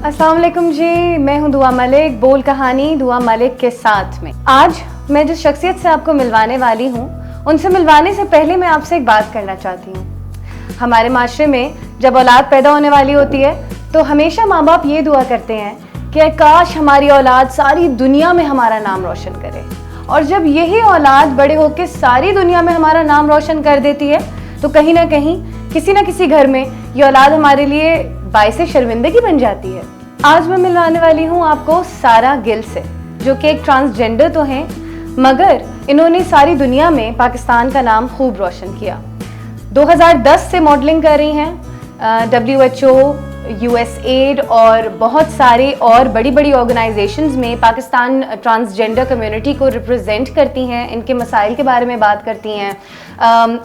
अस्सलाम वालेकुम जी, मैं हूं दुआ मलिक। बोल कहानी दुआ मलिक के साथ में आज मैं जिस शख्सियत से आपको मिलवाने वाली हूं, उनसे मिलवाने से पहले मैं आपसे एक बात करना चाहती हूं। हमारे माशरे में जब औलाद पैदा होने वाली होती है तो हमेशा माँ बाप ये दुआ करते हैं कि काश हमारी औलाद सारी दुनिया में हमारा नाम रोशन करे। और जब यही औलाद बड़े होकर सारी दुनिया में हमारा नाम रोशन कर देती है तो कहीं ना कहीं किसी ना किसी घर में ये औलाद हमारे लिए बाइसे शर्मिंदगी बन जाती है। आज मैं मिलवाने वाली हूँ आपको सारा गिल से, जो कि एक ट्रांसजेंडर तो हैं मगर इन्होंने सारी दुनिया में पाकिस्तान का नाम खूब रोशन किया। 2010 से मॉडलिंग कर रही हैं। WHO, USAID और बहुत सारे और बड़ी बड़ी ऑर्गेनाइजेशंस में पाकिस्तान ट्रांसजेंडर कम्युनिटी को रिप्रेजेंट करती हैं, इनके मसाइल के बारे में बात करती हैं।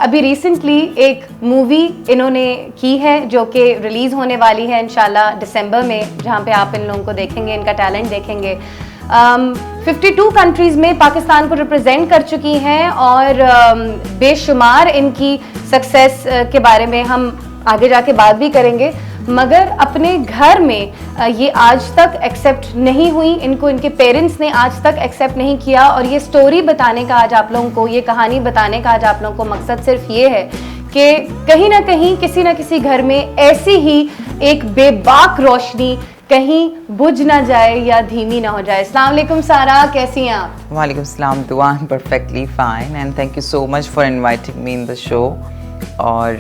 अभी रिसेंटली एक मूवी इन्होंने की है जो कि रिलीज़ होने वाली है इंशाल्लाह दिसंबर में, जहाँ पे आप इन लोगों को देखेंगे, इनका टैलेंट देखेंगे। 52 कंट्रीज़ में पाकिस्तान को रिप्रेजेंट कर चुकी हैं और बेशुमार इनकी सक्सेस के बारे में हम आगे जाके बात भी करेंगे। मगर अपने घर में ये आज तक एक्सेप्ट नहीं हुई, इनको इनके पेरेंट्स ने आज तक एक्सेप्ट नहीं किया। और ये स्टोरी बताने का आज आप लोगों को, ये कहानी बताने का आज आप लोगों को मकसद सिर्फ ये है कि कहीं ना कहीं किसी ना किसी घर में ऐसी ही एक बेबाक रोशनी कहीं बुझ ना जाए या धीमी ना हो जाए। अस्सलाम वालेकुम सारा, कैसी हैं आप? वालेकुम सलाम दुआ, I am perfectly fine and thank you so much for inviting me in the show. और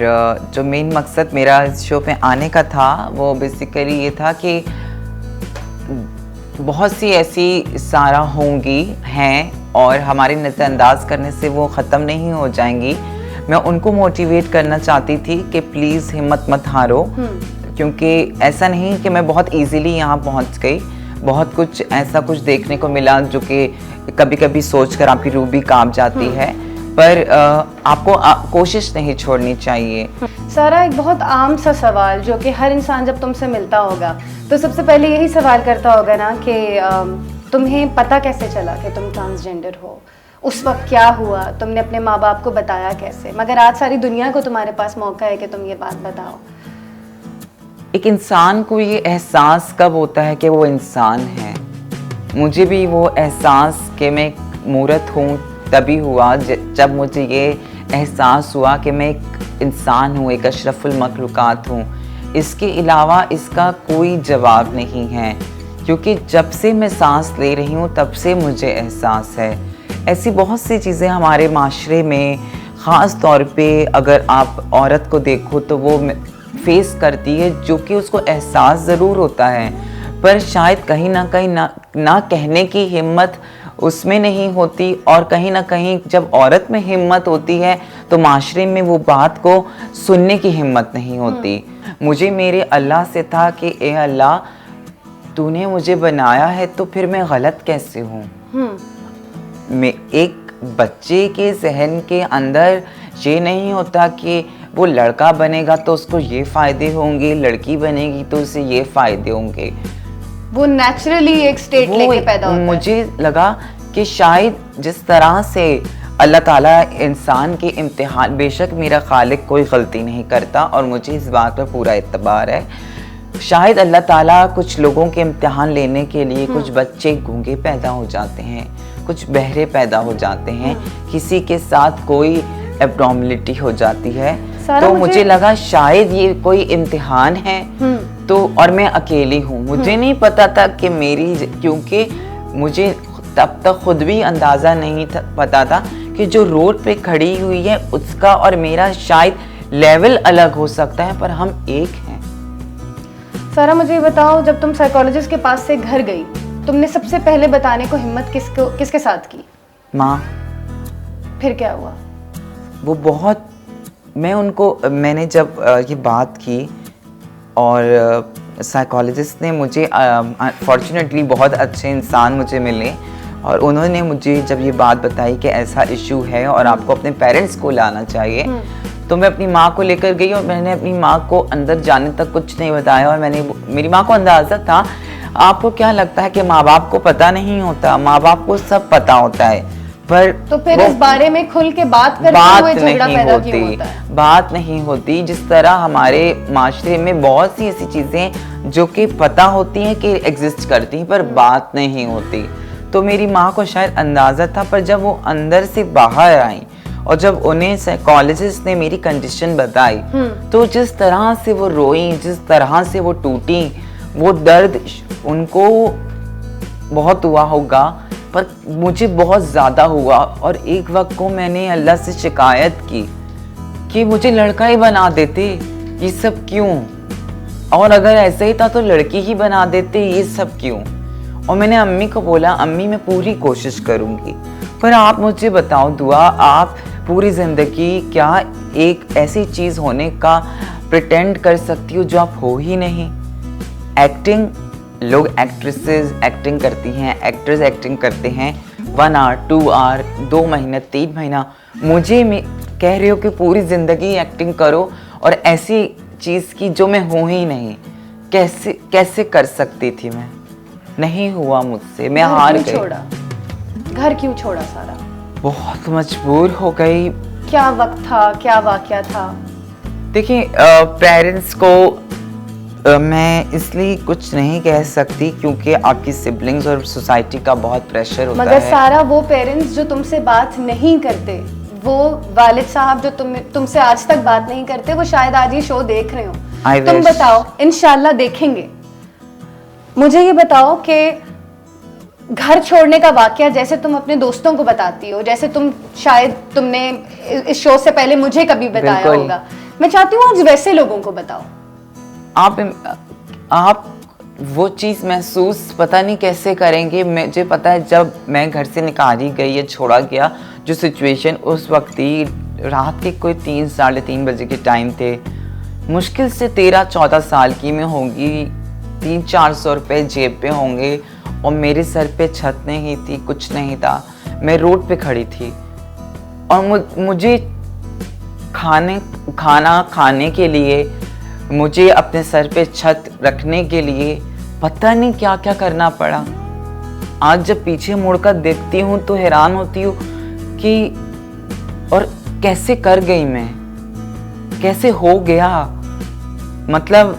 जो मेन मकसद मेरा इस शो पे आने का था वो बेसिकली ये था कि बहुत सी ऐसी सारा होंगी हैं और हमारे नज़रअंदाज करने से वो ख़त्म नहीं हो जाएंगी। मैं उनको मोटिवेट करना चाहती थी कि प्लीज़ हिम्मत मत हारो, क्योंकि ऐसा नहीं कि मैं बहुत इजीली यहाँ पहुँच गई। बहुत कुछ ऐसा कुछ देखने को मिला जो कि कभी कभी सोचकर आपकी रूह भी कांप जाती है, पर आपको कोशिश नहीं छोड़नी चाहिए। सारा, एक बहुत आम सा सवाल जो कि हर इंसान जब तुमसे मिलता होगा तो सबसे पहले यही सवाल करता होगा ना कि तुम्हें पता कैसे चला कि तुम ट्रांसजेंडर हो? उस वक्त क्या हुआ? तुमने अपने माँ बाप को बताया कैसे? मगर आज सारी दुनिया को तुम्हारे पास मौका है कि तुम ये बात बताओ। एक इंसान को ये एहसास कब होता है कि वो इंसान है? मुझे भी वो एहसास कि मैं एक मूरत हूँ तभी हुआ जब मुझे ये एहसास हुआ कि मैं एक इंसान हूँ, एक अशरफुल मखलूक़ात हूँ। इसके अलावा इसका कोई जवाब नहीं है, क्योंकि जब से मैं सांस ले रही हूँ तब से मुझे एहसास है। ऐसी बहुत सी चीज़ें हमारे माशरे में, ख़ास तौर पे अगर आप औरत को देखो तो वो फेस करती है, जो कि उसको एहसास ज़रूर होता है पर शायद कहीं ना कहने की हिम्मत उसमें नहीं होती। और कहीं ना कहीं जब औरत में हिम्मत होती है तो माशरे में वो बात को सुनने की हिम्मत नहीं होती। मुझे मेरे अल्लाह से था कि ए अल्लाह, तूने मुझे बनाया है तो फिर मैं गलत कैसे हूँ? मैं एक बच्चे के जहन के अंदर ये नहीं होता कि वो लड़का बनेगा तो उसको ये फ़ायदे होंगे, लड़की बनेगी तो उसे ये फ़ायदे होंगे। वो नेचुरली एक स्टेट लेके पैदा होता है। मुझे लगा कि शायद जिस तरह से अल्लाह ताला इंसान के इम्तिहान, बेशक मेरा खालिक कोई गलती नहीं करता और मुझे इस बात पर पूरा एतबार है, शायद अल्लाह ताला कुछ लोगों के इम्तिहान लेने के लिए कुछ बच्चे गूंगे पैदा हो जाते हैं, कुछ बहरे पैदा हो जाते हैं, किसी के साथ कोई एब्नॉर्मलिटी हो जाती है। तो मुझे लगा शायद ये कोई इम्तिहान है। तो और मैं अकेली हूँ, मुझे नहीं पता था कि मेरी, क्योंकि मुझे तब तक खुद भी अंदाज़ा नहीं पता था कि जो रोड पे खड़ी हुई है उसका और मेरा शायद लेवल अलग हो सकता है, पर हम एक हैं। सारा, मुझे बताओ, जब तुम साइकोलॉजिस्ट के पास से घर गई, तुमने सबसे पहले बताने को हिम्मत किसके साथ की? माँ। फिर क्या हुआ? वो बहुत, मैंने जब ये बात की और साइकोलॉजिस्ट ने मुझे, फॉर्चुनेटली बहुत अच्छे इंसान मुझे मिले और उन्होंने मुझे जब ये बात बताई कि ऐसा इशू है और आपको अपने पेरेंट्स को लाना चाहिए, तो मैं अपनी माँ को लेकर गई और मैंने अपनी माँ को अंदर जाने तक कुछ नहीं बताया। और मेरी माँ को अंदाज़ा था। आपको क्या लगता है कि माँ बाप को पता नहीं होता? माँ बाप को सब पता होता है, पर तो फिर इस बारे में खुल के बात करते हुए झगड़ा पैदा क्यों होता है? बात नहीं होती। जिस तरह हमारे माशरे में बहुत सी ऐसी चीजें जो कि पता होती हैं कि एग्जिस्ट करती हैं पर बात नहीं होती। तो मेरी माँ को शायद अंदाजा था, पर जब वो अंदर से बाहर आई और जब उन्हें साइकोलॉजिस्ट ने मेरी कंडीशन बताई तो जिस तरह से वो रोई, जिस तरह से वो टूटी, वो दर्द उनको बहुत हुआ होगा पर मुझे बहुत ज़्यादा हुआ। और एक वक्त को मैंने अल्लाह से शिकायत की कि मुझे लड़का ही बना देते, ये सब क्यों? और अगर ऐसा ही था तो लड़की ही बना देते, ये सब क्यों? और मैंने अम्मी को बोला, अम्मी मैं पूरी कोशिश करूँगी, पर आप मुझे बताओ दुआ, आप पूरी ज़िंदगी क्या एक ऐसी चीज़ होने का प्रिटेंड कर सकती हो जो आप हो ही नहीं? एक्टिंग, लोग एक्ट्रेसेस एक्टिंग करती हैं, एक्टर्स एक्टिंग करते हैं 1 आवर 2 आवर 2 महीना 3 महीना, मुझे कह रहे हो कि पूरी ज़िंदगी एक्टिंग करो और ऐसी चीज़ की जो मैं हूँ ही नहीं। कैसे कैसे कर सकती थी मैं? नहीं हुआ मुझसे, मैं हार गई। घर क्यों छोड़ा सारा? बहुत मजबूर हो गई। क्या वक्त था, क्या वाकया था? देखिए पेरेंट्स को मैं इसलिए कुछ नहीं कह सकती क्योंकि आपकी सिबलिंग्स और सोसाइटी का बहुत प्रेशर होता है। मगर सारा वो पेरेंट्स जो तुमसे बात नहीं करते, वो वालिद साहब जो तुमसे आज तक बात नहीं करते, वो शायद आज ये शो देख रहे हो। तुम बताओ, इंशाल्लाह देखेंगे। मुझे ये बताओ कि घर छोड़ने का वाकया जैसे तुम अपने दोस्तों को बताती हो, जैसे तुमने इस शो से पहले मुझे कभी बताया होगा, मैं चाहती हूँ आज वैसे लोगों को बताओ। आप वो चीज़ महसूस पता नहीं कैसे करेंगे। मुझे पता है जब मैं घर से निकाली गई या छोड़ा गया, जो सिचुएशन उस वक्त थी, रात के कोई 3 साढ़े 3 बजे के टाइम थे, मुश्किल से 13-14 साल की मैं होंगी, 300-400 रुपये जेब पे होंगे और मेरे सर पे छत नहीं थी, कुछ नहीं था, मैं रोड पे खड़ी थी और मुझे खाना खाने के लिए, मुझे अपने सर पे छत रखने के लिए पता नहीं क्या क्या करना पड़ा। आज जब पीछे मुड़कर देखती हूँ तो हैरान होती हूँ कि और कैसे कर गई मैं, कैसे हो गया। मतलब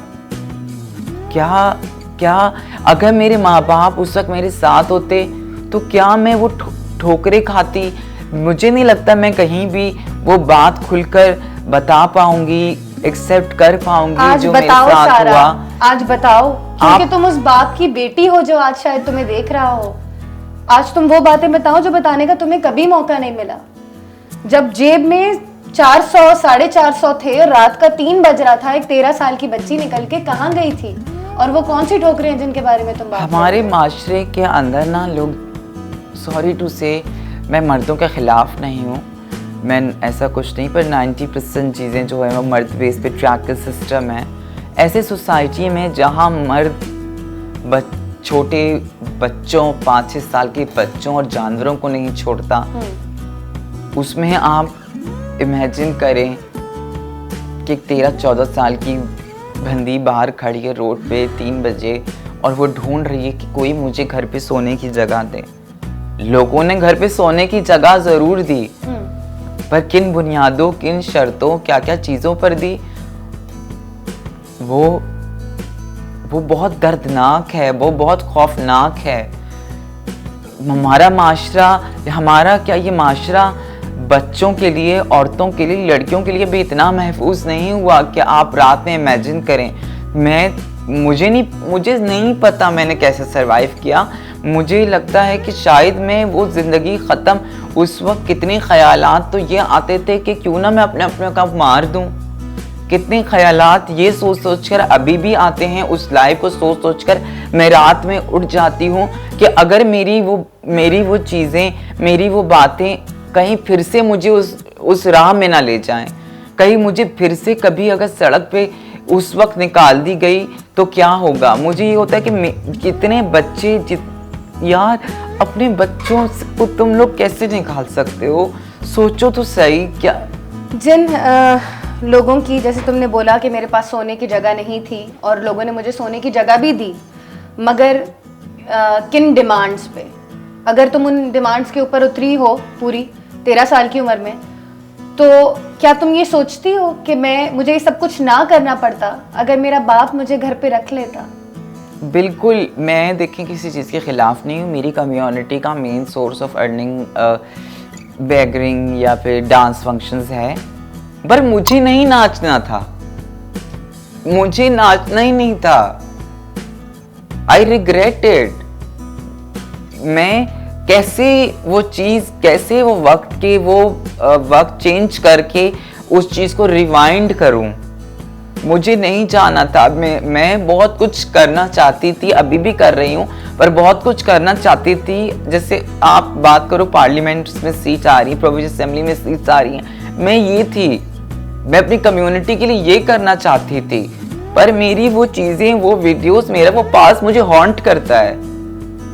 क्या अगर मेरे माँ बाप उस वक्त मेरे साथ होते तो क्या मैं वो ठोकरे खाती? मुझे नहीं लगता मैं कहीं भी वो बात खुलकर बता पाऊंगी, एक्सेप्ट कर पाऊंगी जो मेरे साथ हुआ। आज बताओ, क्योंकि तुम उस बाप की बेटी हो जो आज शायद तुम्हें देख रहा हो। आज तुम वो बातें बताओ जो बताने का तुम्हें कभी मौका नहीं मिला। जब जेब में 400 450 थे, रात का 3 बज रहा था, एक 13 साल की बच्ची निकल के कहाँ गई थी? और वो कौन सी ठोकरें हैं जिनके बारे में तुम बात हमारे माशरे के अंदर ना लोग, सॉरी टू से, मैं मर्दों के खिलाफ नहीं हूँ, मैं ऐसा कुछ नहीं, पर 90% चीज़ें जो है वो मर्द बेस पे ट्रैकल सिस्टम है। ऐसे सोसाइटी में जहाँ मर्द छोटे बच्चों, 5-6 साल के बच्चों और जानवरों को नहीं छोड़ता, उसमें आप इमेजिन करें कि 13-14 साल की बंदी बाहर खड़ी है रोड पे 3 बजे और वो ढूंढ रही है कि कोई मुझे घर पे सोने की जगह दे। लोगों ने घर पे सोने की जगह ज़रूर दी, पर किन बुनियादों, किन शर्तों, क्या क्या चीज़ों पर दी, वो बहुत दर्दनाक है, वो बहुत खौफनाक है। हमारा माशरा, हमारा क्या ये माशरा बच्चों के लिए, औरतों के लिए, लड़कियों के लिए भी इतना महफूज नहीं हुआ कि आप रात में इमेजिन करें। मुझे नहीं पता मैंने कैसे सरवाइव किया। मुझे लगता है कि शायद मैं वो ज़िंदगी ख़त्म, उस वक्त कितने ख़यालात तो ये आते थे कि क्यों ना मैं अपने को मार दूं। कितने ख़यालात ये सोच कर अभी भी आते हैं। उस लाइफ को सोच कर मैं रात में उठ जाती हूँ कि अगर मेरी वो चीज़ें, मेरी वो बातें कहीं फिर से मुझे उस राह में ना ले जाएं, कहीं मुझे फिर से कभी अगर सड़क पे उस वक्त निकाल दी गई तो क्या होगा। मुझे ये होता है कि कितने बच्चे, यार अपने बच्चों को तुम लोग कैसे निकाल सकते हो? सोचो तो सही। क्या जिन लोगों की, जैसे तुमने बोला कि मेरे पास सोने की जगह नहीं थी और लोगों ने मुझे सोने की जगह भी दी, मगर किन डिमांड्स पे? अगर तुम उन डिमांड्स के ऊपर उतरी हो पूरी 13 साल की उम्र में, तो क्या तुम ये सोचती हो कि मुझे ये सब कुछ ना करना पड़ता अगर मेरा बाप मुझे घर पे रख लेता? बिल्कुल, मैं देखें किसी चीज़ के ख़िलाफ़ नहीं हूँ। मेरी कम्युनिटी का मेन सोर्स ऑफ अर्निंग बेगरिंग या फिर डांस फंक्शंस है, पर मुझे नहीं नाचना था, मुझे नाचना ही नहीं था। I regret it. मैं कैसे वो चीज़, कैसे वो वक्त चेंज करके उस चीज़ को रिवाइंड करूं। मुझे नहीं जाना था। मैं बहुत कुछ करना चाहती थी, अभी भी कर रही हूँ, पर बहुत कुछ करना चाहती थी। जैसे आप बात करो पार्लियामेंट में सीट आ रही, प्रोविंशियल असेंबली में सीट्स आ रही हैं, मैं अपनी कम्युनिटी के लिए ये करना चाहती थी, पर मेरी वो चीज़ें, वो वीडियोस, मेरा वो पास मुझे हॉन्ट करता है।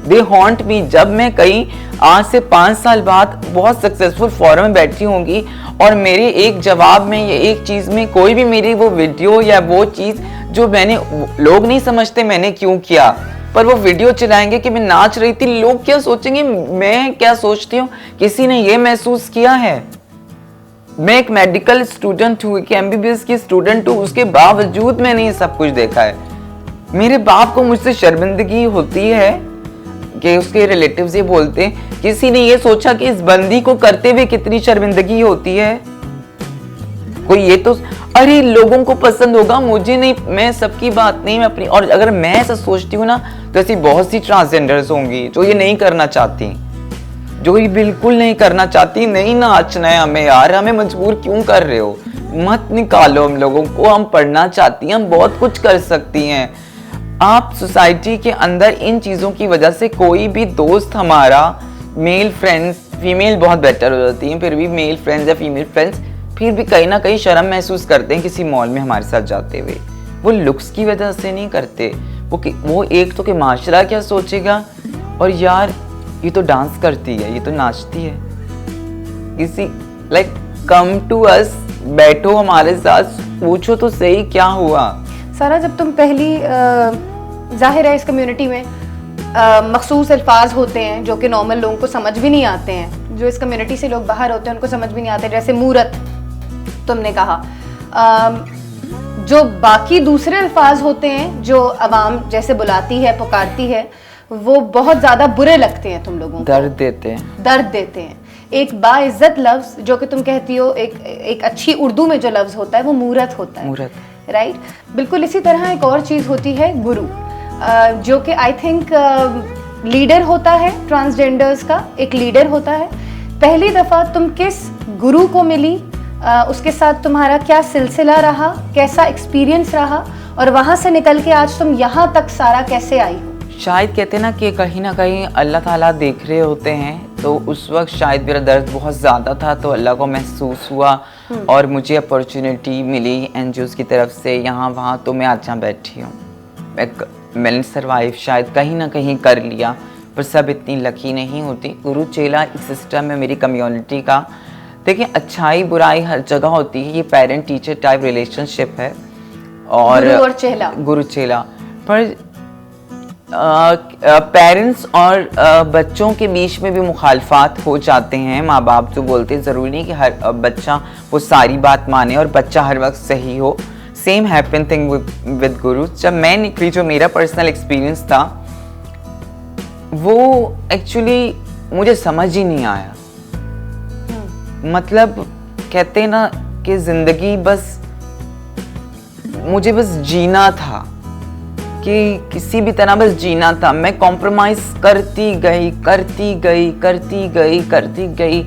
दे हॉन्ट मी। जब मैं कहीं आज से 5 साल बाद बहुत सक्सेसफुल फोरम में बैठी होंगी और मेरे एक जवाब में या एक चीज़ में कोई भी मेरी वो वीडियो या वो चीज़ जो लोग नहीं समझते मैंने क्यों किया, पर वो वीडियो चलाएंगे कि मैं नाच रही थी, लोग क्या सोचेंगे, मैं क्या सोचती हूँ, किसी ने ये महसूस किया है? मैं एक मेडिकल स्टूडेंट हूँ, एक MBBS की स्टूडेंट हूँ, उसके बावजूद मैंने ये सब कुछ देखा है। मेरे बाप को मुझसे शर्मिंदगी होती है कि उसके रिलेटिव्स ये बोलते हैं, किसी ने ये सोचा कि इस बंदी को करते हुए कितनी शर्मिंदगी होती है? कोई ये तो, अरे लोगों को पसंद होगा, मुझे नहीं, मैं सबकी बात नहीं, मैं अपनी। और अगर मैं ऐसा सोचती हूँ ना, तो ऐसी बहुत सी ट्रांसजेंडर्स होंगी जो ये नहीं करना चाहती, जो ये बिल्कुल नहीं करना चाहती। नहीं नाचना है हमें यार, हमें मजबूर क्यों कर रहे हो? मत निकालो हम लोगों को, हम पढ़ना चाहती हैं, हम बहुत कुछ कर सकती हैं। आप सोसाइटी के अंदर इन चीज़ों की वजह से कोई भी दोस्त हमारा, मेल फ्रेंड्स, फीमेल बहुत बेटर हो जाती हैं, फिर भी मेल फ्रेंड्स या फीमेल फ्रेंड्स फिर भी कहीं ना कहीं शर्म महसूस करते हैं किसी मॉल में हमारे साथ जाते हुए। वो लुक्स की वजह से नहीं करते, वो एक तो कि माशरा क्या सोचेगा, और यार ये तो डांस करती है, ये तो नाचती है, किसी लाइक कम टू अस, बैठो हमारे साथ, पूछो तो सही क्या हुआ। सारा, जब तुम पहली जाहिर है इस कम्युनिटी में मखसूस अल्फाज होते हैं जो कि नॉर्मल लोगों को समझ भी नहीं आते हैं, जो इस कम्युनिटी से लोग बाहर होते हैं उनको समझ भी नहीं आते, जैसे मूरत तुमने कहा, जो बाकी दूसरे अल्फाज होते हैं जो अवाम जैसे बुलाती है, पुकारती है, वो बहुत ज़्यादा बुरे लगते हैं तुम लोगों को, दर्द देते हैं। एक बाइज्जत लफ्ज़ जो कि तुम कहती हो, एक अच्छी उर्दू में जो लफ्ज़ होता है वो मूरत होता है, राइट? बिल्कुल इसी तरह एक और चीज़ होती है गुरु, जो कि आई थिंक लीडर होता है, ट्रांसजेंडर्स का एक लीडर होता है। पहली दफ़ा तुम किस गुरु को मिली, उसके साथ तुम्हारा क्या सिलसिला रहा, कैसा एक्सपीरियंस रहा, और वहाँ से निकल के आज तुम यहाँ तक सारा कैसे आई हो? शायद कहते हैं ना कि कहीं ना कहीं अल्लाह ताला देख रहे होते हैं, तो उस वक्त शायद मेरा दर्द बहुत ज़्यादा था, तो अल्लाह को महसूस हुआ और मुझे अपॉर्चुनिटी मिली NGOs की तरफ से, यहाँ वहाँ, तो मैं आज यहाँ बैठी हूँ। मैंने सर्वाइव शायद कहीं ना कहीं कर लिया, पर सब इतनी लकी नहीं होती। गुरु चेला एक सिस्टम है मेरी कम्युनिटी का। देखिए, अच्छाई बुराई हर जगह होती है, ये पेरेंट टीचर टाइप रिलेशनशिप है, और गुरु चेला। पर पेरेंट्स और बच्चों के बीच में भी मुखालफात हो जाते हैं। माँ बाप जो बोलते हैं, ज़रूरी नहीं कि हर बच्चा वो सारी बात माने और बच्चा हर वक्त सही हो। सेम हैपन थिंग विद गुरु। जब मैं निकली, जो मेरा पर्सनल एक्सपीरियंस था, वो एक्चुअली मुझे समझ ही नहीं आया। मतलब कहते हैं ना कि ज़िंदगी बस, मुझे बस जीना था, कि किसी भी तरह बस जीना था। मैं कॉम्प्रोमाइज करती गई।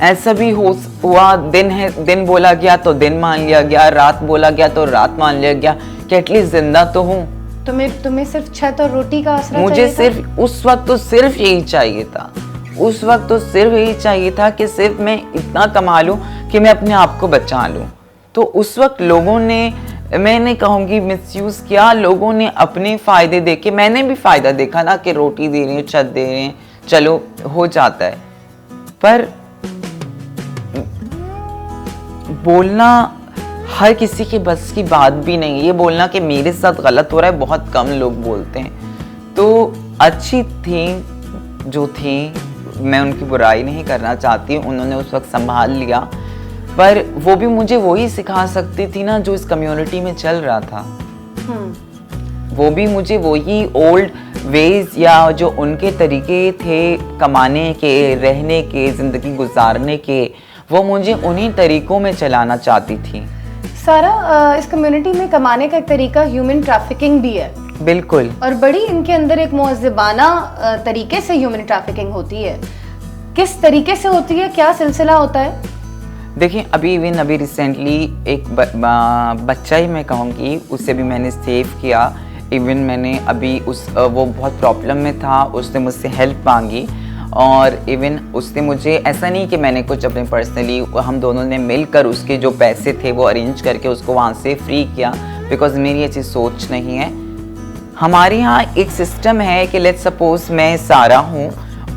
ऐसा भी हुआ, दिन बोला गया तो दिन मान लिया गया, रात बोला गया तो रात मान लिया गया, कि एटलीस्ट जिंदा तो हूँ। तुम्हें सिर्फ छत और रोटी का आसरा मुझे सिर्फ उस वक्त तो सिर्फ यही चाहिए था, कि सिर्फ मैं इतना कमा लूं कि मैं अपने आप को बचा लूं। तो उस वक्त लोगों ने, मैं नहीं कहूँगी मिसयूज़ किया, लोगों ने अपने फ़ायदे देखे, मैंने भी फ़ायदा देखा ना, कि रोटी दे रही हैं, छत दे रहे हैं, चलो हो जाता है। पर बोलना हर किसी के बस की बात भी नहीं। ये बोलना कि मेरे साथ गलत हो रहा है, बहुत कम लोग बोलते हैं। तो अच्छी थी जो थी, मैं उनकी बुराई नहीं करना चाहती, उन्होंने उस वक्त संभाल लिया, पर वो भी मुझे वही सिखा सकती थी ना जो इस कम्युनिटी में चल रहा था। वो भी मुझे वही ओल्ड वेज या जो उनके तरीके थे कमाने के, रहने के, जिंदगी गुजारने के, वो मुझे उन्हीं तरीकों में चलाना चाहती थी। सारा, इस कम्युनिटी में कमाने का एक तरीका ह्यूमन ट्रैफिकिंग भी है। बिल्कुल। और बड़ी इनके अंदर एक मुअज़्ज़बाना तरीके से ह्यूमन ट्रैफिकिंग होती है। किस तरीके से होती है, क्या सिलसिला होता है? देखिए, अभी रिसेंटली एक बच्चा ही मैं कहूँगी, उससे भी मैंने सेव किया। इवन मैंने अभी वो बहुत प्रॉब्लम में था, उसने मुझसे हेल्प मांगी, और इवन उसने मुझे, ऐसा नहीं कि मैंने कुछ अपने पर्सनली, हम दोनों ने मिलकर उसके जो पैसे थे वो अरेंज करके उसको वहाँ से फ्री किया, बिकॉज मेरी ऐसी सोच नहीं है। हमारे यहाँ एक सिस्टम है कि लेट्स सपोज मैं सारा हूँ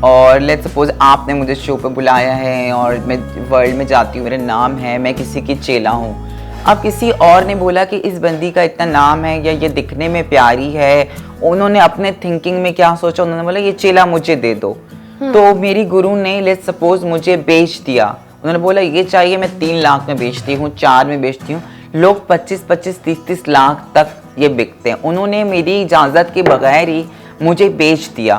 और लेट्स सपोज आपने मुझे शो पे बुलाया है और मैं वर्ल्ड में जाती हूँ, मेरा नाम है, मैं किसी की चेला हूँ। अब किसी और ने बोला कि इस बंदी का इतना नाम है या ये दिखने में प्यारी है, उन्होंने अपने थिंकिंग में क्या सोचा, उन्होंने बोला ये चेला मुझे दे दो। तो मेरी गुरु ने लेट्स सपोज मुझे बेच दिया, उन्होंने बोला ये चाहिए, मैं 3 लाख में बेचती हूँ, 4 में बेचती हूँ। लोग 25-25, 30-30 लाख तक ये बिकते हैं। उन्होंने मेरी इजाज़त के बगैर ही मुझे बेच दिया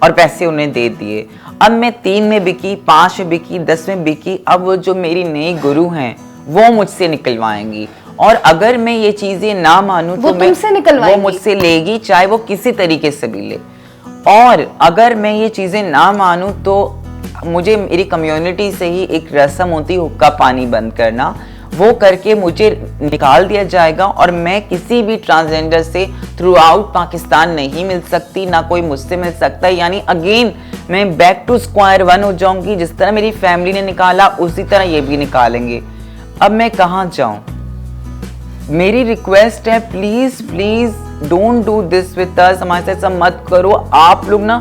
और पैसे उन्हें दे दिए। अब मैं 3 में बिकी, 5 में बिकी, 10 में बिकी, अब वो जो मेरी नई गुरु हैं वो मुझसे निकलवाएंगी, और अगर मैं ये चीज़ें ना मानूं तो वो मुझसे लेगी, चाहे वो किसी तरीके से भी ले। और अगर मैं ये चीज़ें ना मानूं तो मुझे, मेरी कम्युनिटी से ही एक रस्म होती है हुक्का पानी बंद करना, वो करके मुझे निकाल दिया जाएगा, और मैं किसी भी ट्रांसजेंडर से थ्रू आउट पाकिस्तान नहीं मिल सकती, ना कोई मुझसे मिल सकता। यानी अगेन मैं बैक टू स्क्वायर 1 हो जाऊंगी। जिस तरह मेरी फैमिली ने निकाला उसी तरह ये भी निकालेंगे। अब मैं कहाँ जाऊं? मेरी रिक्वेस्ट है, please please don't do this with us, हमारे साथ ऐसा मत करो। आप लोग ना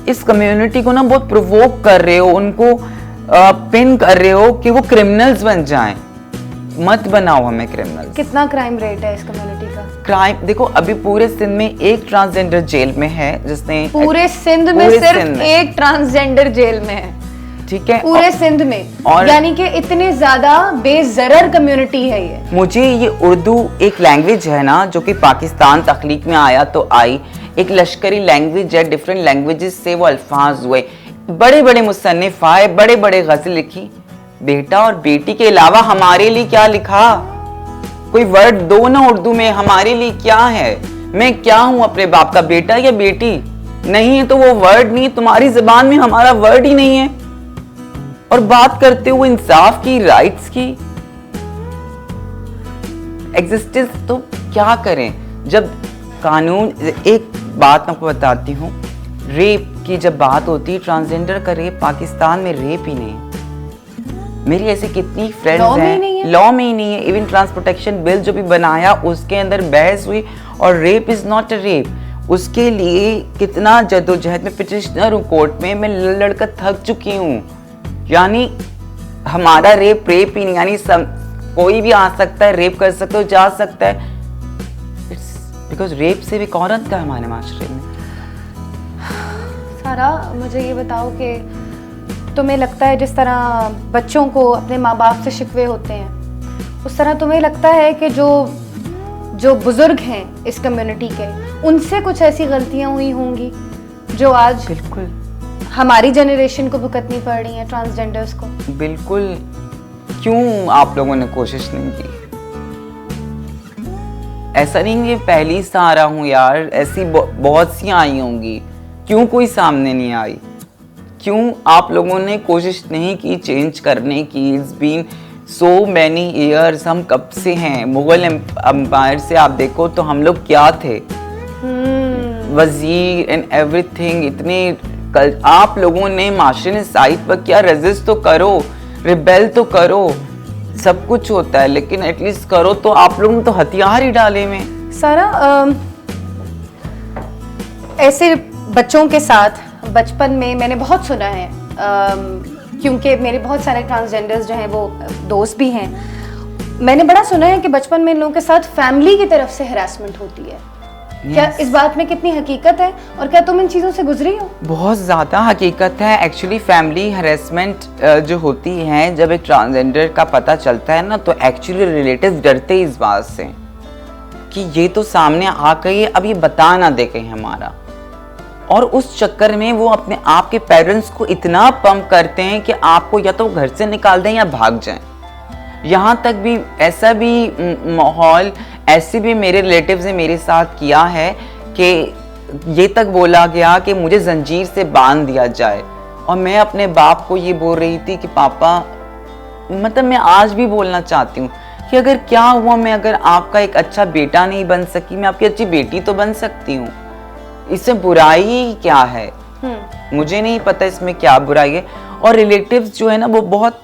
इस कम्युनिटी को ना बहुत प्रोवोक कर रहे हो, उनको पिन कर रहे हो कि वो क्रिमिनल्स बन जाएं। मत बनाओ हमें क्रिमिनल्स। कितना क्राइम रेट है इस कम्युनिटी का? क्राइम देखो, अभी पूरे सिंध में एक ट्रांसजेंडर जेल में है, जिसने पूरे सिंध में सिर्फ एक ट्रांसजेंडर जेल में है, ठीक है, पूरे सिंध में। और यानी कि इतने ज्यादा बेजरर कम्युनिटी है ये। मुझे ये उर्दू एक लैंग्वेज है ना, जो कि पाकिस्तान तख्लीक में आया तो आई, एक लश्करी लैंग्वेज है, डिफरेंट लैंग्वेजेस से वो अल्फाज हुए, बड़े बड़े मुसन्निफ आए, बड़े बड़े गज़ल लिखी। बेटा और बेटी के अलावा हमारे लिए क्या लिखा? कोई वर्ड दो ना उर्दू में, हमारे लिए क्या है? मैं क्या हूं, अपने बाप का बेटा या बेटी? नहीं है तो वो वर्ड नहीं, तुम्हारी जुबान में हमारा वर्ड ही नहीं है। और बात करते हुए इंसाफ की, राइट्स की, एग्जिस्टेंस, तो क्या करें जब कानून। एक बात मैं आपको बताती हूँ, रेप की जब बात होती है, ट्रांसजेंडर का रेप पाकिस्तान में रेप ही नहीं है। मेरी ऐसी कितनी फ्रेंड्स हैं, लॉ में ही नहीं है। इवन ट्रांस प्रोटेक्शन बिल जो भी बनाया उसके अंदर बहस हुई, और rape is not a rape. उसके लिए कितना जद्दोजहद में पिटिशनर हूँ कोर्ट में, मैं लड़कर थक चुकी हूँ। यानी हमारा रेप रेप ही नहीं, यानी कोई भी आ सकता है, रेप कर सकता है, जा सकता है। इट्स बिकॉज रेप से भी एक औरत का हमारे माशरे में। सारा, मुझे ये बताओ कि तुम्हें लगता है जिस तरह बच्चों को अपने माँ बाप से शिकवे होते हैं, उस तरह तुम्हें लगता है कि जो बुजुर्ग हैं इस कम्युनिटी के, उनसे कुछ ऐसी गलतियां हुई होंगी जो आज बिल्कुल हमारी जनरेशन को भुगतनी पड़ रही है, ट्रांसजेंडर्स को? बिल्कुल। क्यों आप लोगों ने कोशिश नहीं की? ऐसा नहीं कि पहली सारा हूं यार, ऐसी बहुत सी आई होंगी, क्यों कोई सामने नहीं आई? क्यों आप लोगों ने कोशिश नहीं की चेंज करने की? It's been so many years, हम कब से हैं? मुगल एम्पायर से आप देखो तो हम लोग क्या थे, वजीर एंड एवरीथिंग। इतने आप लोगों ने माशरे ने साइड पर किया, रेजिस्ट तो करो, रिबेल तो करो, सब कुछ होता है, लेकिन एटलीस्ट करो तो। आप लोगों ने तो हथियार ही डाले में। सारा, ऐसे बच्चों के साथ बचपन में मैंने बहुत सुना है, क्योंकि मेरे बहुत सारे ट्रांसजेंडर्स जो हैं वो दोस्त भी हैं। मैंने बड़ा सुना है कि बचपन में इन लोगों के साथ फैमिली की तरफ से हरासमेंट होती है। क्या इस बात में कितनी हकीकत है और क्या तुम इन चीज़ों से गुजरी हो? बहुत ज़्यादा हकीकत है। एक्चुअली फैमिली हरेसमेंट जो होती है, जब एक ट्रांसजेंडर का पता चलता है ना, तो एक्चुअली रिलेटिव डरते इस बात से कि ये तो सामने आ गई, अब ये बता ना दे कहीं हमारा। और उस चक्कर में वो अपने आप के पेरेंट्स को इतना पंप करते हैं कि आपको या तो घर से निकाल दें या भाग जाएं। यहाँ तक भी ऐसा भी माहौल, ऐसे भी मेरे रिलेटिव्स ने मेरे साथ किया है कि ये तक बोला गया कि मुझे जंजीर से बांध दिया जाए। और मैं अपने बाप को ये बोल रही थी कि पापा, मतलब मैं आज भी बोलना चाहती हूँ कि अगर क्या हुआ, मैं अगर आपका एक अच्छा बेटा नहीं बन सकी, मैं आपकी अच्छी बेटी तो बन सकती हूँ। इससे बुराई क्या है? मुझे नहीं पता इसमें क्या बुराई है। और रिलेटिव्स जो है ना, वो बहुत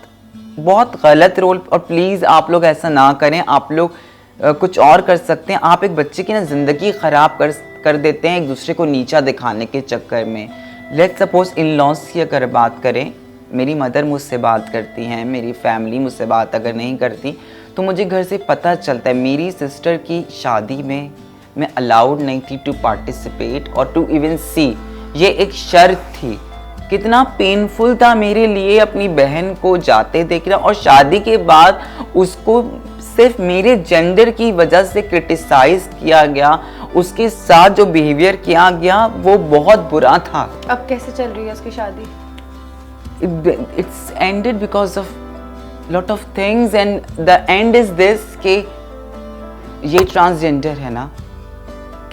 बहुत गलत रोल, और प्लीज़ आप लोग ऐसा ना करें। आप लोग कुछ और कर सकते हैं। आप एक बच्चे की ना ज़िंदगी ख़राब कर देते हैं एक दूसरे को नीचा दिखाने के चक्कर में। लेट्स सपोज इन लॉज की अगर बात करें, मेरी मदर मुझसे बात करती हैं, मेरी फैमिली मुझसे बात अगर नहीं करती तो मुझे घर से पता चलता है। मेरी सिस्टर की शादी में मैं अलाउड नहीं थी टू पार्टिसिपेट और टू इवन सी, ये एक शर्त थी। कितना पेनफुल था मेरे लिए अपनी बहन को जाते देखना, और शादी के बाद उसको सिर्फ मेरे जेंडर की वजह से क्रिटिसाइज किया गया। उसके साथ जो बिहेवियर किया गया वो बहुत बुरा था। अब कैसे चल रही है उसकी शादी? It's ended because of lot of things and the end is this कि ये ट्रांसजेंडर है ना,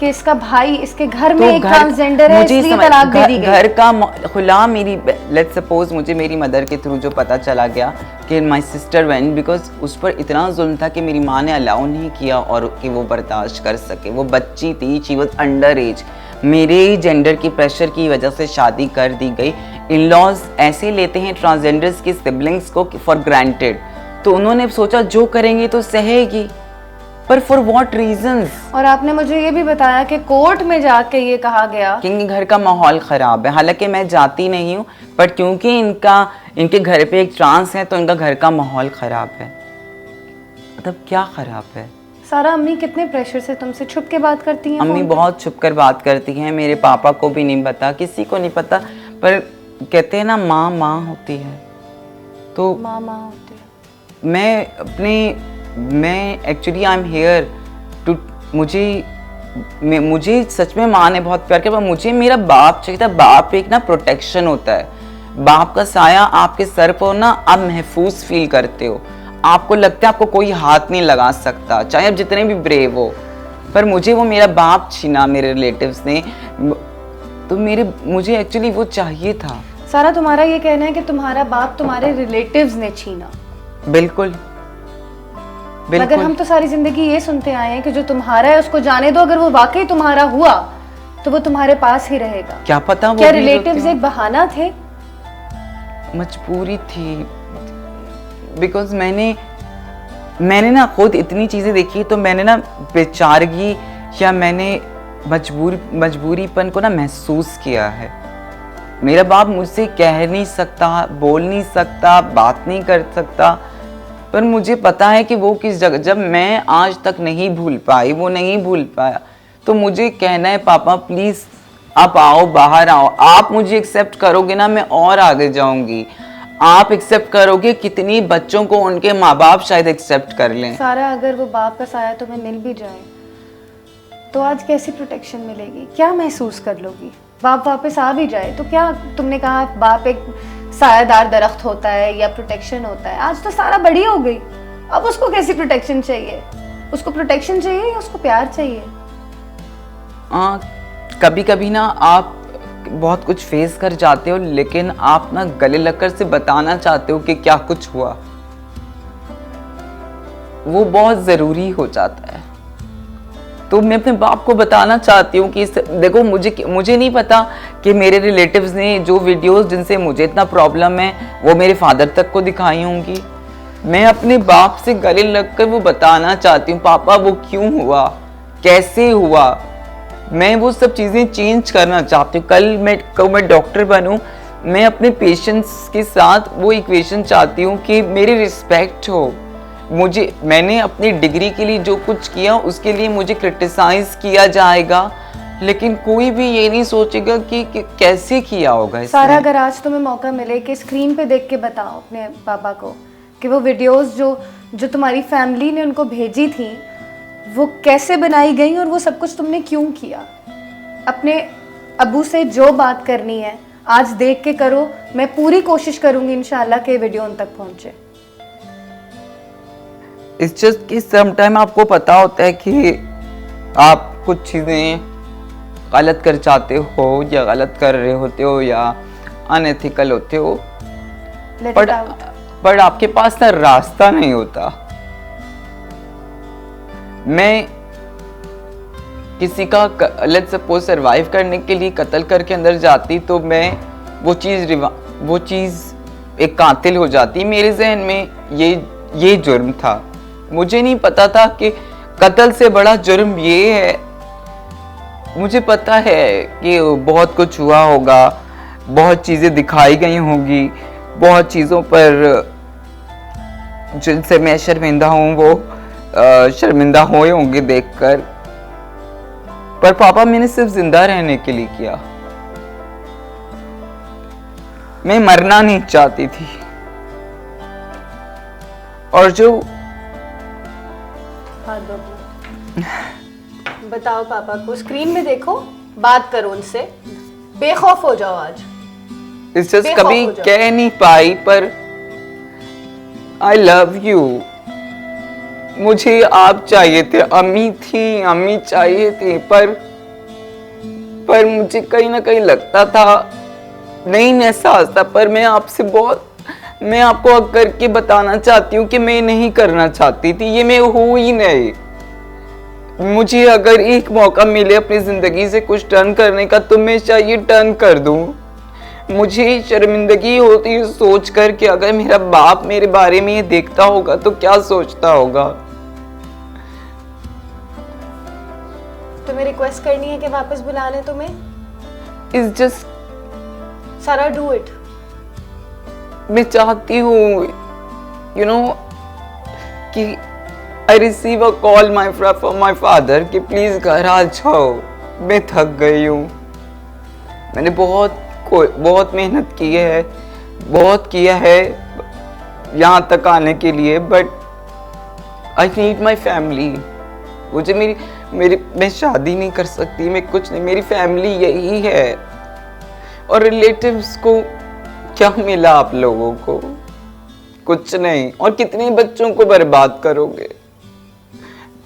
कि इसका भाई इसके घर में एक ट्रांसजेंडर है, इसलिए तलाक दे दी गई। घर का खुला, मेरी लेट्स सपोज मुझे मेरी मदर के थ्रू जो पता चला गया कि माय सिस्टर वेंट, बिकॉज उस पर इतना जुल्म था कि मेरी माँ ने अलाउ नहीं किया और कि वो बर्दाश्त कर सके। वो बच्ची थी, शी वाज अंडर एज। मेरे जेंडर की प्रेशर की वजह से शादी कर दी गई। इन लॉज ऐसे लेते हैं ट्रांसजेंडर्स के सिबलिंग्स को फॉर ग्रांटेड, तो उन्होंने सोचा जो करेंगे तो सहेगी, पर फॉर व्हाट रीजंस। और आपने मुझे ये भी बताया कि कोर्ट में जाके ये कहा गया कि इनके घर का माहौल ख़राब है। हालांकि मैं जाती नहीं हूँ, पर क्योंकि इनके घर पे एक ट्रांस है तो इनका घर का माहौल ख़राब है। मतलब क्या ख़राब है? सारा अम्मी कितने प्रेशर से तुमसे छुप के बात करती हैं? अम्मी बहुत छुप कर बात करती हैं। मेरे पापा को भी नहीं पता, किसी को नहीं पता, पर कहते हैं ना माँ माँ होती है, तो माँ माँ होती है। मैं actually I am here to, मुझे सच में माँ ने बहुत प्यार किया, पर मुझे मेरा बाप चाहिए था। बाप एक ना प्रोटेक्शन होता है। बाप का साया आपके सर पर ना, आप महफूज फील करते हो। आपको लगता है आपको कोई हाथ नहीं लगा सकता, चाहे आप जितने भी ब्रेव हो। पर मुझे वो मेरा बाप छीना मेरे रिलेटिव्स ने, तो मुझे एक्चुअली वो चाहिए था। सारा, तुम्हारा ये कहना है कि तुम्हारा बाप तुम्हारे रिलेटिव्स ने छीना? बिल्कुल। मगर हम तो सारी जिंदगी ये सुनते आए हैं कि जो तुम्हारा है उसको जाने दो, अगर वो वाकई तुम्हारा हुआ तो वो तुम्हारे पास ही रहेगा। क्या पता वो क्या रिलेटिव्स एक बहाना थे? मजबूरी थी, बिकॉज मैंने ना खुद इतनी चीज़ें देखी, तो मैंने ना बेचारगी या मैंने मजबूरीपन को ना महसूस किया है। मेरा बाप मुझसे कह नहीं सकता, बोल नहीं सकता, बात नहीं कर सकता, पर मुझे पता है कि वो किस जगह, जब मैं आज तक नहीं भूल पाई, वो नहीं भूल पाया, तो मुझे कहना है पापा प्लीज़ आप आओ, बाहर आओ। आप मुझे एक्सेप्ट करोगे ना, मैं और आगे जाऊंगी। आप एक्सेप्ट करोगे, कितनी बच्चों को उनके माँ बाप शायद एक्सेप्ट कर लें। सारा, अगर वो बाप का साया तुम्हें मिल भी जाए तो आज कैसी प्रोटेक्शन मिलेगी? क्या महसूस कर लोगी? बाप वापस आ भी जाए तो क्या? तुमने कहा बाप एक सायादार दरख्त होता है या प्रोटेक्शन होता है। आज तो सारा बड़ी हो गई, अब उसको कैसी प्रोटेक्शन चाहिए? उसको प्रोटेक्शन चाहिए या उसको प्यार चाहिए? कभी कभी ना आप बहुत कुछ फेस कर जाते हो, लेकिन आप ना गले लगकर से बताना चाहते हो कि क्या कुछ हुआ, वो बहुत ज़रूरी हो जाता है। तो मैं अपने बाप को बताना चाहती हूँ कि देखो, मुझे नहीं पता कि मेरे रिलेटिव्स ने जो वीडियोस जिनसे मुझे इतना प्रॉब्लम है वो मेरे फादर तक को दिखाई होंगी। मैं अपने बाप से गले लगकर वो बताना चाहती हूँ, पापा वो क्यों हुआ, कैसे हुआ। मैं वो सब चीज़ें चेंज करना चाहती हूँ। कल मैं डॉक्टर बनूँ, मैं अपने पेशेंट्स के साथ वो इक्वेशन चाहती हूँ कि मेरी रिस्पेक्ट हो, मैंने अपनी डिग्री के लिए जो कुछ किया उसके लिए मुझे क्रिटिसाइज किया जाएगा, लेकिन कोई भी ये नहीं सोचेगा कि कैसे किया होगा इसने। सारा, अगर आज तुम्हें मौका मिले कि स्क्रीन पे देख के बताओ अपने पापा को कि वो वीडियोस जो तुम्हारी फैमिली ने उनको भेजी थी वो कैसे बनाई गई और वो सब कुछ तुमने क्यों किया, अपने अब्बू से जो बात करनी है आज देख के करो। मैं पूरी कोशिश करूंगी इंशाल्लाह कि वीडियो उन तक पहुंचे। इट्स जस्ट कि समटाइम आपको पता होता है कि आप कुछ चीज़ें गलत कर जाते हो या गलत कर रहे होते हो या अनएथिकल होते हो, पर आपके पास ना रास्ता नहीं होता। मैं किसी का लेट्स सपोज सरवाइव करने के लिए कत्ल करके अंदर जाती तो मैं वो चीज़ एक कातिल हो जाती। मेरे जहन में ये जुर्म था, मुझे नहीं पता था कि कत्ल से बड़ा जुर्म ये है। मुझे पता है कि बहुत कुछ हुआ होगा, बहुत चीज़ें दिखाई गई होंगी, बहुत चीज़ों पर जिनसे मैं शर्मिंदा हूँ वो शर्मिंदा हुए होंगे देखकर, पर पापा मैंने सिर्फ जिंदा रहने के लिए किया। मैं मरना नहीं चाहती थी। और जो बताओ पापा को, स्क्रीन में देखो, बात करो उनसे, बेखौफ हो जाओ आज। इस जस्ट कभी कह नहीं पाई पर आई लव यू। मुझे आप चाहिए थे, अम्मी चाहिए थे, पर मुझे कहीं ना कहीं लगता था, नहीं एहसास था, पर मैं आपको करके बताना चाहती हूँ कि मैं नहीं करना चाहती थी, ये मैं हूँ ही नहीं। मुझे अगर एक मौका मिले अपनी जिंदगी से कुछ टर्न करने का तो मैं चाहिए टर्न कर दूं। मुझे शर्मिंदगी होती है सोच कर कि अगर मेरा बाप मेरे बारे में ये देखता होगा तो क्या सोचता होगा। तुम्हें रिक्वेस्ट करनी है कि वापस बुला ले तुम्हें? It's just सारा डू इट। मैं चाहती हूँ यू नो कि I receive a call from my father कि प्लीज घर आ जाओ, मैं थक गई हूँ। मैंने बहुत मेहनत की है, बहुत किया है यहाँ तक आने के लिए, but I need my family. मुझे मैं शादी नहीं कर सकती, मैं कुछ नहीं, मेरी फैमिली यही है। और रिलेटिव्स को क्या मिला आप लोगों को? कुछ नहीं। और कितने बच्चों को बर्बाद करोगे?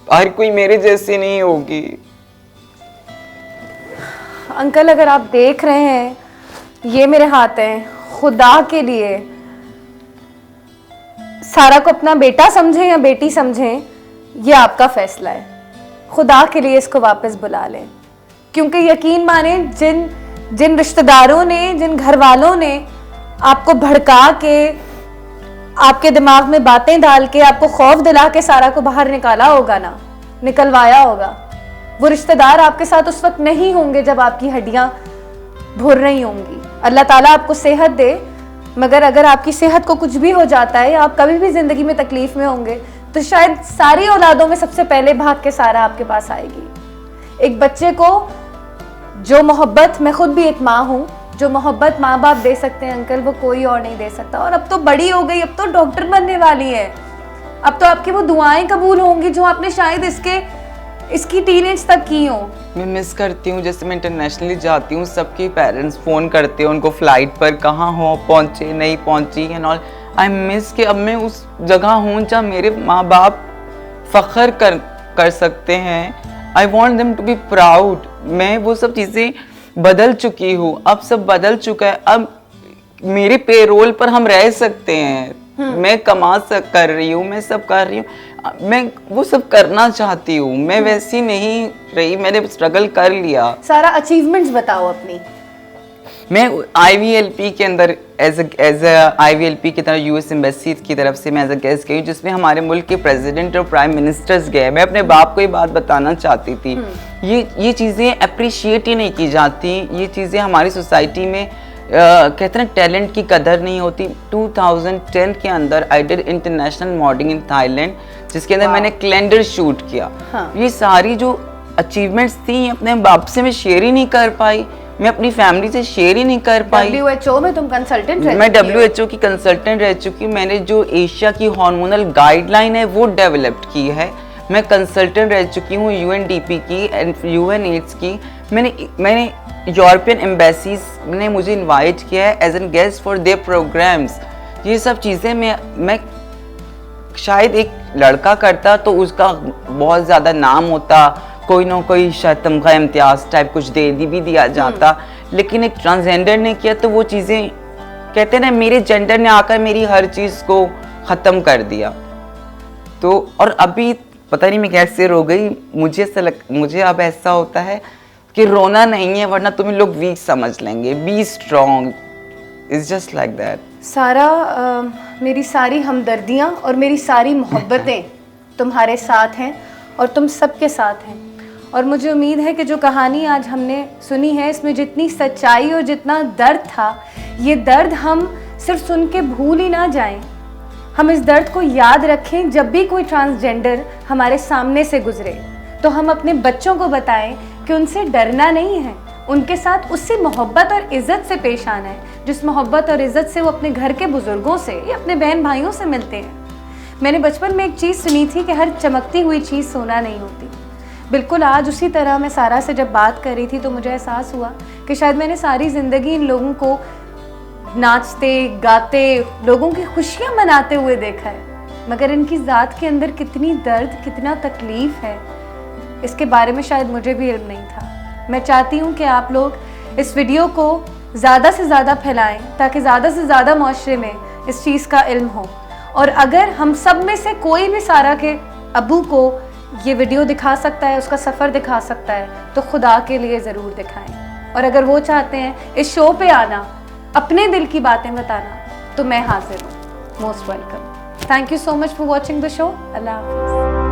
हर कोई मेरे जैसी नहीं होगी। अंकल अगर आप देख रहे हैं, ये मेरे हाथ हैं, खुदा के लिए सारा को अपना बेटा समझें या बेटी समझें, ये आपका फैसला है। खुदा के लिए इसको वापस बुला लें, क्योंकि यकीन माने जिन रिश्तेदारों ने, जिन घर वालों ने आपको भड़का के, आपके दिमाग में बातें डाल के, आपको खौफ दिला के सारा को बाहर निकाला होगा ना, निकलवाया होगा, वो रिश्तेदार आपके साथ उस वक्त नहीं होंगे जब आपकी हड्डियां भुर रही होंगी। अल्लाह ताला आपको सेहत दे, मगर अगर आपकी सेहत को कुछ भी हो जाता है या आप कभी भी जिंदगी में तकलीफ में होंगे तो शायद सारी औलादों में सबसे पहले भाग के सारा आपके पास आएगी। एक बच्चे को जो मोहब्बत, मैं खुद भी एक माँ हूँ, जो मोहब्बत माँ बाप दे सकते हैं अंकल, वो कोई और नहीं दे सकता। और अब तो बड़ी हो गई, अब तो डॉक्टर बनने वाली है, अब तो आपकी वो दुआएं कबूल होंगी जो आपने शायद इसकी टीनेज तक की हो। मैं मिस करती हूँ, जैसे मैं इंटरनेशनली जाती हूँ, सबके पेरेंट्स फ़ोन करते हैं उनको फ्लाइट पर, कहाँ हो, पहुँचे नहीं पहुँची एंड ऑल। आई मिस कि अब मैं उस जगह हूँ जहाँ मेरे माँ बाप फ़ख्र कर सकते हैं। I want them to be proud. मैं वो सब चीज़ें बदल चुकी हूँ, अब सब बदल चुका है। अब मेरे पेरोल पर हम रह सकते हैं, मैं कर रही हूँ, मैं सब कर रही हूँ, मैं वो सब करना चाहती हूँ। मैं वैसी नहीं रही, मैंने स्ट्रगल कर लिया। सारा अचीवमेंट्स बताओ अपनी। मैं IVLP के अंदर एज IVLP की तरह यूएस एम्बेसी की तरफ से मैं एज अ गेस्ट गई, जिसमें हमारे मुल्क के प्रेसिडेंट और प्राइम मिनिस्टर्स गए। मैं अपने बाप को ये बात बताना चाहती थी, ये चीज़ें अप्रिशिएट ही नहीं की जाती, ये चीज़ें हमारी सोसाइटी में कहते हैं टैलेंट की कदर नहीं होती। 2010 के अंदर I did international modelling in Thailand, जिसके अंदर मैंने कैलेंडर शूट किया। हाँ। ये सारी जो अचीवमेंट्स थी अपने बाप से मैं शेयर ही नहीं कर पाई, मैं अपनी फैमिली से शेयर ही नहीं कर पाई। WHO में तुम कंसल्टेंट रह मैं WHO की कंसल्टेंट रह चुकी। मैंने जो एशिया की हार्मोनल गाइडलाइन है वो डेवलप की है। मैं कंसल्टेंट रह चुकी हूँ UNDP की एंड UNAIDS की। मैंने यूरोपियन एम्बेसीज ने मुझे इनवाइट किया है as an guest for their programmes. ये सब चीज़ें मैं शायद एक लड़का करता तो उसका बहुत ज़्यादा नाम होता, कोई ना कोई शायद तमगा इम्तियाज टाइप कुछ दे भी दिया जाता, लेकिन एक ट्रांसजेंडर ने किया तो वो चीज़ें कहते हैं ना, मेरे जेंडर ने आकर मेरी हर चीज़ को ख़त्म कर दिया। तो और अभी पता नहीं मैं कैसे रो गई, मुझे अब ऐसा होता है कि रोना नहीं है वरना तुम्हें लोग वीक समझ लेंगे। Be strong, it's just like that. सारा मेरी सारी हमदर्दियाँ और मेरी सारी मोहब्बतें तुम्हारे साथ हैं और तुम सबके साथ हैं। और मुझे उम्मीद है कि जो कहानी आज हमने सुनी है इसमें जितनी सच्चाई और जितना दर्द था, ये दर्द हम सिर्फ सुन के भूल ही ना जाएं। हम इस दर्द को याद रखें। जब भी कोई ट्रांसजेंडर हमारे सामने से गुजरे तो हम अपने बच्चों को बताएं कि उनसे डरना नहीं है, उनके साथ उससे मोहब्बत और इज़्ज़त से पेश आना है जिस मोहब्बत और इज़्ज़त से वो अपने घर के बुज़ुर्गों से या अपने बहन भाइयों से मिलते हैं। मैंने बचपन में एक चीज़ सुनी थी कि हर चमकती हुई चीज़ सोना नहीं होती। बिल्कुल आज उसी तरह मैं सारा से जब बात कर रही थी तो मुझे एहसास हुआ कि शायद मैंने सारी ज़िंदगी इन लोगों को नाचते गाते, लोगों की खुशियाँ मनाते हुए देखा है, मगर इनकी ज़ात के अंदर कितनी दर्द, कितना तकलीफ़ है, इसके बारे में शायद मुझे भी इल्म नहीं था। मैं चाहती हूँ कि आप लोग इस वीडियो को ज़्यादा से ज़्यादा फैलाएं ताकि ज़्यादा से ज़्यादा माशरे में इस चीज़ का इल्म हो। और अगर हम सब में से कोई भी सारा के अबू को ये वीडियो दिखा सकता है, उसका सफ़र दिखा सकता है, तो खुदा के लिए ज़रूर दिखाएं। और अगर वो चाहते हैं इस शो पे आना, अपने दिल की बातें बताना, तो मैं हाजिर हूँ। Most welcome. Thank you so much for watching the show. अल्लाह हाफ़िज़।